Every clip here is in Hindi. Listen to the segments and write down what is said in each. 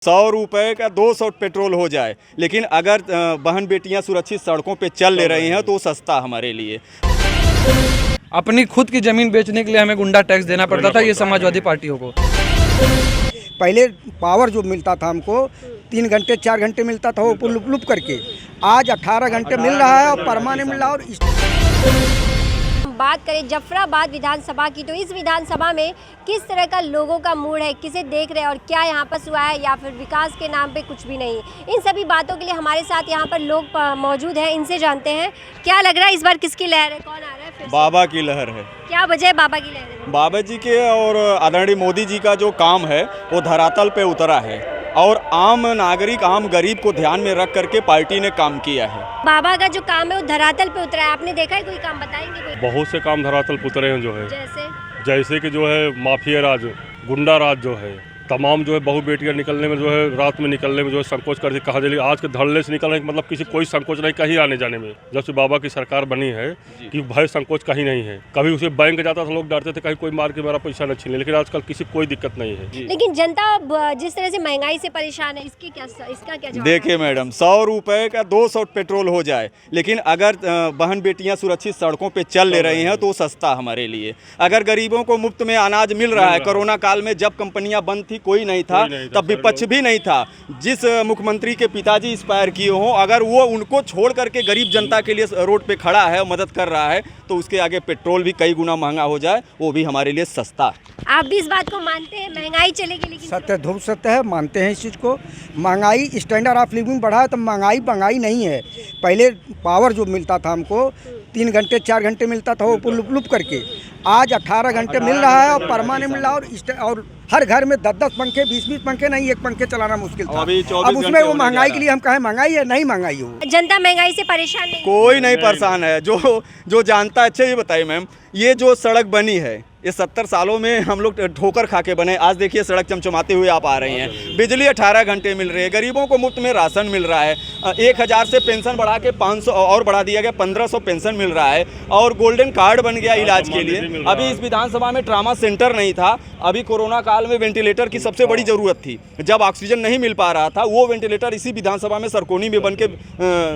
100 रुपए का 200 पेट्रोल हो जाए, लेकिन अगर बहन बेटियां सुरक्षित सड़कों पे चल ले रही हैं तो सस्ता हमारे लिए। अपनी खुद की ज़मीन बेचने के लिए हमें गुंडा टैक्स देना पड़ता था ये समाजवादी पार्टियों को। पहले पावर जो मिलता था हमको 3 घंटे 4 घंटे मिलता था वो लुप लुप करके, आज 18 घंटे मिल रहा है और परमानेंट मिल रहा है। और बात करें जफराबाद विधानसभा की, तो इस विधानसभा में किस तरह का लोगों का मूड है, किसे देख रहे हैं और क्या यहाँ पर हुआ है या फिर विकास के नाम पे कुछ भी नहीं, इन सभी बातों के लिए हमारे साथ यहाँ पर लोग मौजूद हैं। इनसे जानते हैं क्या लग रहा है इस बार किसकी लहर है, कौन आ रहा है फिर से? बाबा की लहर है। क्या वजह है बाबा की लहर है? बाबा जी के और आदरणीय मोदी जी का जो काम है वो धरातल पे उतरा है और आम नागरिक, आम गरीब को ध्यान में रख करके पार्टी ने काम किया है। बाबा का जो काम है वो धरातल पे उतरा है, आपने देखा है कोई काम, बताएंगे कोई? बहुत से काम धरातल पे उतरे हैं जो है, जैसे कि जो है माफिया राज, गुंडा राज जो है, तमाम जो है बहु बेटियां निकलने में जो है, रात में निकलने में जो है संकोच करके कहा जाए। आज के धड़ल्ले से निकलने मतलब किसी कोई संकोच नहीं कहीं आने जाने में। जब से बाबा की सरकार बनी है कि भय संकोच कहीं नहीं है। कभी उसे बैंक जाता था लोग डरते थे कहीं कोई मार के मेरा पैसा न छीने, लेकिन आजकल किसी कोई दिक्कत नहीं है। लेकिन जनता जिस तरह से महंगाई से परेशान है, इसका क्या जवाब? देखिए मैडम, 100 रुपए का 200 पेट्रोल हो जाए, लेकिन अगर बहन बेटियां सुरक्षित सड़कों पे चल ले रही हैं तो सस्ता हमारे लिए। अगर गरीबों को मुफ्त में अनाज मिल रहा है, कोरोना काल में जब कंपनियां बंद थी कोई नहीं था, तब विपक्ष भी नहीं था। जिस मुख्यमंत्री के पिताजी इंस्पायर किए हों, अगर वो उनको छोड़ करके गरीब जनता के लिए रोड पे खड़ा है, मदद कर रहा है, तो उसके आगे पेट्रोल भी कई गुना महंगा हो जाए वो भी हमारे लिए सस्ता है। आप भी इस बात को मानते हैं महंगाई चलेगी? लेकिन सत्य धूप सत्य है, मानते हैं इस चीज़ को। महंगाई स्टैंडर्ड ऑफ लिविंग बढ़ा है तो महंगाई नहीं है। पहले पावर जो मिलता था हमको 3 घंटे 4 घंटे मिलता था वो लुप लुप करके, आज 18 घंटे मिल रहा है और परमानेंट मिल रहा है। और हर घर में 10-10 पंखे, 20-20 पंखे नहीं, एक पंखे चलाना मुश्किल था। अब उसमें वो महंगाई के लिए हम कहें महंगाई है, नहीं महंगाई हो। जनता महंगाई से परेशान नहीं? कोई नहीं परेशान है। जो जानता है। अच्छा ये बताइए मैम, ये जो सड़क बनी है ये 70 सालों में हम लोग ठोकर खा के बने। आज देखिए सड़क चमचमाते हुए आप आ रही हैं। बिजली 18 घंटे मिल रही है, गरीबों को मुफ्त में राशन मिल रहा है, 1000 से पेंशन बढ़ा के 500 और बढ़ा दिया गया, 1500 पेंशन मिल रहा है, और गोल्डन कार्ड बन गया इलाज के लिए। अभी इस विधानसभा में ट्रामा सेंटर नहीं था। अभी कोरोना काल में वेंटिलेटर की सबसे बड़ी ज़रूरत थी, जब ऑक्सीजन नहीं मिल पा रहा था, वो वेंटिलेटर इसी विधानसभा में सरकोनी में बन के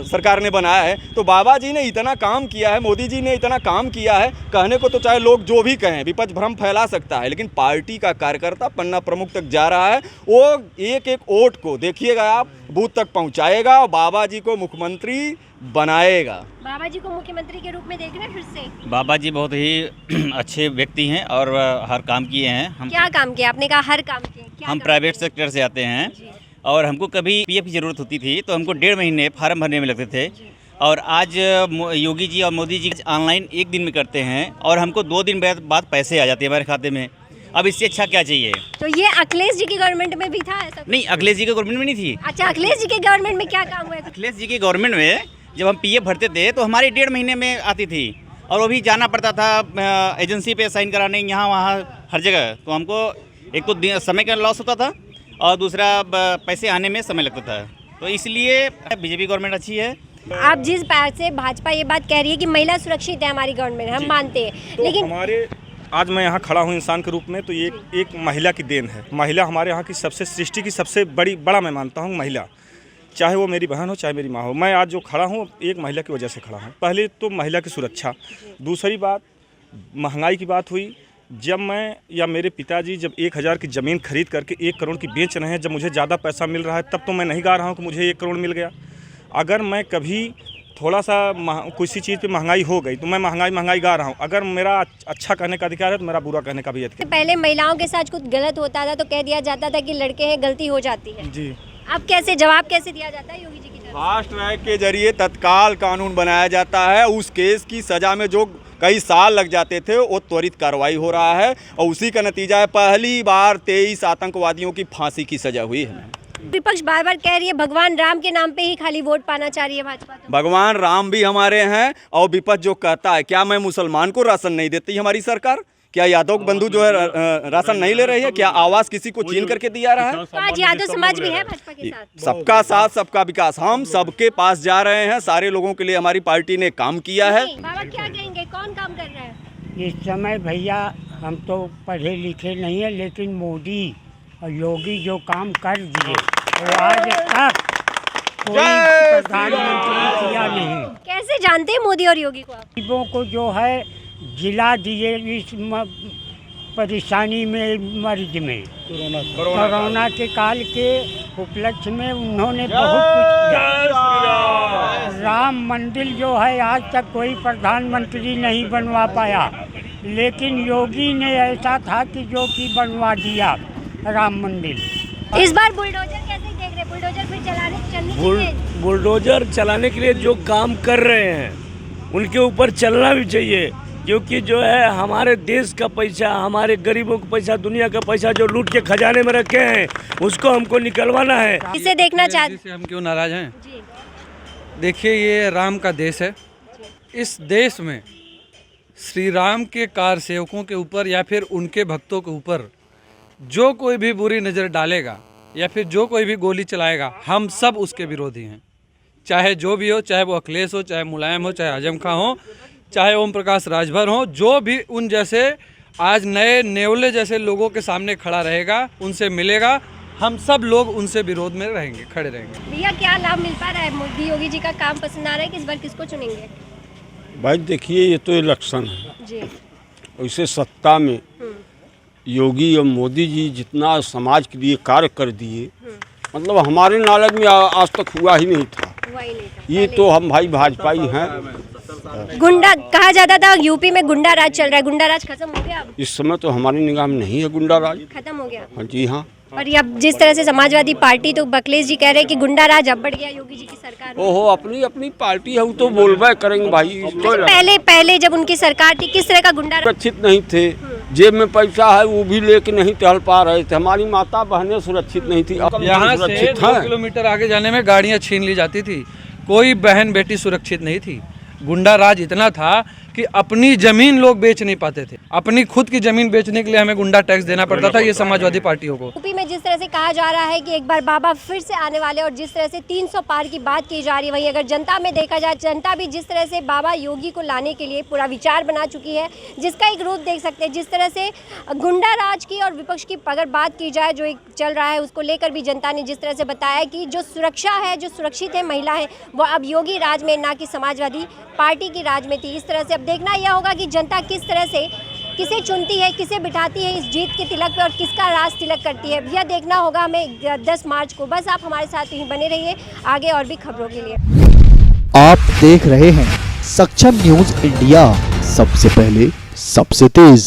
सरकार ने बनाया है। तो बाबा जी ने इतना काम किया है, मोदी जी ने इतना काम किया है, कहने को तो चाहे लोग जो भी कहें, विपक्ष भ्रम फैला सकता है, लेकिन पार्टी का कार्यकर्ता पन्ना प्रमुख तक जा रहा है। वो एक एक वोट को देखिएगा आप बूथ तक पहुंचाएगा और बाबा जी को मुख्यमंत्री बनाएगा। बाबा जी को मुख्यमंत्री के रूप में देख रहे हैं फिर से? बाबा जी बहुत ही अच्छे व्यक्ति हैं और हर काम किए हैं। हम क्या काम किया? आपने कहा हर काम किए, क्या हम काम प्राइवेट किए? सेक्टर से आते हैं और हमको कभी पीएफ की ज़रूरत होती थी तो हमको 1.5 महीने फार्म भरने में लगते थे, और आज योगी जी और मोदी जी ऑनलाइन 1 दिन में करते हैं और हमको 2 दिन बाद पैसे आ जाते हैं हमारे खाते में। अब इससे अच्छा क्या चाहिए? तो ये अखिलेश जी की गवर्नमेंट में भी था ऐसा? नहीं, अखिलेश जी के गवर्नमेंट में नहीं थी। अच्छा, अखिलेश जी के गवर्नमेंट में क्या काम हुआ? अखिलेश जी के गवर्नमेंट में जब हम पीएफ भरते थे तो हमारी 1.5 महीने में आती थी, और वो भी जाना पड़ता था एजेंसी पे साइन कराने, यहाँ वहाँ हर जगह। तो हमको एक तो समय का लॉस होता था और दूसरा पैसे आने में समय लगता था। तो इसलिए बीजेपी गवर्नमेंट अच्छी है। आप जिस बात से भाजपा ये बात कह रही है कि महिला सुरक्षित है हमारी गवर्नमेंट, हम मानते हैं, तो लेकिन हमारे आज मैं यहाँ खड़ा हूँ इंसान के रूप में, तो ये एक महिला की देन है। महिला हमारे यहाँ की सबसे सृष्टि की सबसे बड़ा मैं मानता हूँ महिला, चाहे वो मेरी बहन हो चाहे मेरी माँ हो। मैं आज जो खड़ा हूँ एक महिला की वजह से खड़ा हूँ। पहले तो महिला की सुरक्षा, दूसरी बात महंगाई की बात हुई। जब मैं या मेरे पिताजी जब 1000 की ज़मीन खरीद करके 1 करोड़ की बेच रहे हैं, जब मुझे ज़्यादा पैसा मिल रहा है, तब तो मैं नहीं गा रहा हूँ कि मुझे 1 करोड़ मिल गया। अगर मैं कभी थोड़ा सा किसी चीज़ पे महंगाई हो गई तो मैं महंगाई गा रहा हूँ। अगर मेरा अच्छा कहने का अधिकार है तो मेरा बुरा कहने का भी अधिकार। पहले महिलाओं के साथ कुछ गलत होता था तो कह दिया जाता था कि लड़के हैं, गलती हो जाती है जी। अब कैसे जवाब कैसे दिया जाता है योगी जी की तरफ? फास्ट ट्रैक के जरिए तत्काल कानून बनाया जाता है। उस केस की सजा में जो कई साल लग जाते थे वो त्वरित कार्रवाई हो रहा है, और उसी का नतीजा है पहली बार 23 आतंकवादियों की फांसी की सजा हुई है। विपक्ष बार बार कह रही है भगवान राम के नाम पे ही खाली वोट पाना चाह रही है भाजपा। तो भगवान राम भी हमारे हैं, और विपक्ष जो कहता है क्या मैं मुसलमान को राशन नहीं देती हमारी सरकार, क्या यादव बंधु जो है राशन नहीं ले रही है, क्या आवास किसी को छीन करके दिया रहा है? तो आज यादव समाज भी है भाजपा के साथ। सबका साथ सबका विकास, हम सबके पास जा रहे हैं। सारे लोगों के लिए हमारी पार्टी ने काम किया है। बाबा क्या कहेंगे, कौन काम कर रहा है इस समय? भैया हम तो पढ़े लिखे नहीं है, लेकिन मोदी और योगी जो काम कर दिए वो आज तक कोई प्रधानमंत्री किया नहीं। कैसे जानते हैं मोदी और योगी को आप? गरीबों को जो है जिला दिए इस परेशानी में, मर्ज में, कोरोना के काल के उपलक्ष्य में उन्होंने बहुत कुछ किया। राम मंदिर जो है आज तक कोई प्रधानमंत्री नहीं बनवा पाया, लेकिन योगी ने ऐसा था कि जो कि बनवा दिया राम मंदिर। इस बार बुलडोजर कैसे देख रहे हैं? बुलडोजर फिर चलने के लिए? बुलडोजर चलाने के लिए जो काम कर रहे हैं उनके ऊपर चलना भी चाहिए, क्योंकि जो है हमारे देश का पैसा, हमारे गरीबों का पैसा, दुनिया का पैसा जो लूट के खजाने में रखे हैं उसको हमको निकलवाना है। इसे देखना चाहते से हम क्यों नाराज हैं? जी। देखिए, ये राम का देश है। इस देश में श्री राम के कार सेवकों के ऊपर या फिर उनके भक्तों के ऊपर जो कोई भी बुरी नज़र डालेगा या फिर जो कोई भी गोली चलाएगा, हम सब उसके विरोधी हैं। चाहे जो भी हो, चाहे वो अखिलेश हो, चाहे मुलायम हो, चाहे आजम खां हो, चाहे ओम प्रकाश राजभर हो, जो भी उन जैसे आज नए नेवले जैसे लोगों के सामने खड़ा रहेगा, उनसे मिलेगा, हम सब लोग उनसे विरोध में रहेंगे, खड़े रहेंगे। भैया, क्या लाभ मिल पा रहा है? मोदी योगी जी का काम पसंद आ रहा है कि इस बार किसको चुनेंगे? भाई देखिए, ये तो इलेक्शन है जी। वैसे सत्ता में योगी और मोदी जी जितना समाज के लिए कार्य कर दिए, मतलब हमारे नॉलेज में आज तक हुआ ही नहीं था। ये तो हम भाई भाजपाई हैं। गुंडा कहा जाता था, यूपी में गुंडा राज चल रहा है, गुंडा राज खत्म हो गया? अब इस समय तो हमारी निगाह में नहीं है गुंडा राज। खत्म हो गया? हाँ जी हाँ। और ये अब जिस तरह से समाजवादी पार्टी, तो अखिलेश जी कह रहे हैं कि गुंडा राज अब बढ़ गया योगी जी की सरकार में। ओहो, अपनी अपनी पार्टी है, वो तो बोलबा करेंगे भाई। तो पहले जब उनकी सरकार थी, किस तरह का गुंडा राज? सुरक्षित नहीं थे, जेब में पैसा है वो भी लेके नहीं टहल पा रहे थे, हमारी माता बहनें सुरक्षित नहीं थी। यहाँ से 2 किलोमीटर आगे जाने में गाड़ियाँ छीन ली जाती थी, कोई बहन बेटी सुरक्षित नहीं थी। गुंडा राज इतना था कि अपनी जमीन लोग बेच नहीं पाते थे। अपनी खुद की जमीन बेचने के लिए हमें गुंडा टैक्स देना पड़ता था, ये समाजवादी पार्टियों को। यूपी में जिस तरह से कहा जा रहा है कि एक बार बाबा फिर से आने वाले, और जिस तरह से 300 पार की बात की जा रही है, वहीं अगर जनता में देखा जाए, जनता भी जिस तरह से बाबा योगी को लाने के लिए पूरा विचार बना चुकी है, जिसका एक रूप देख सकते हैं। जिस तरह से गुंडा राज की और विपक्ष की अगर बात की जाए, जो एक चल रहा है, उसको लेकर भी जनता ने जिस तरह से बताया कि जो सुरक्षा है, जो सुरक्षित है महिला है, वो अब योगी राज में, ना कि समाजवादी पार्टी की राज में थी। इस तरह से अब देखना यह होगा कि जनता किस तरह से किसे चुनती है, किसे बिठाती है इस जीत के तिलक पे, और किसका राज तिलक करती है, यह देखना होगा हमें 10 मार्च को। बस आप हमारे साथ ही बने रहिए आगे और भी खबरों के लिए। आप देख रहे हैं सक्षम न्यूज इंडिया, सबसे पहले सबसे तेज।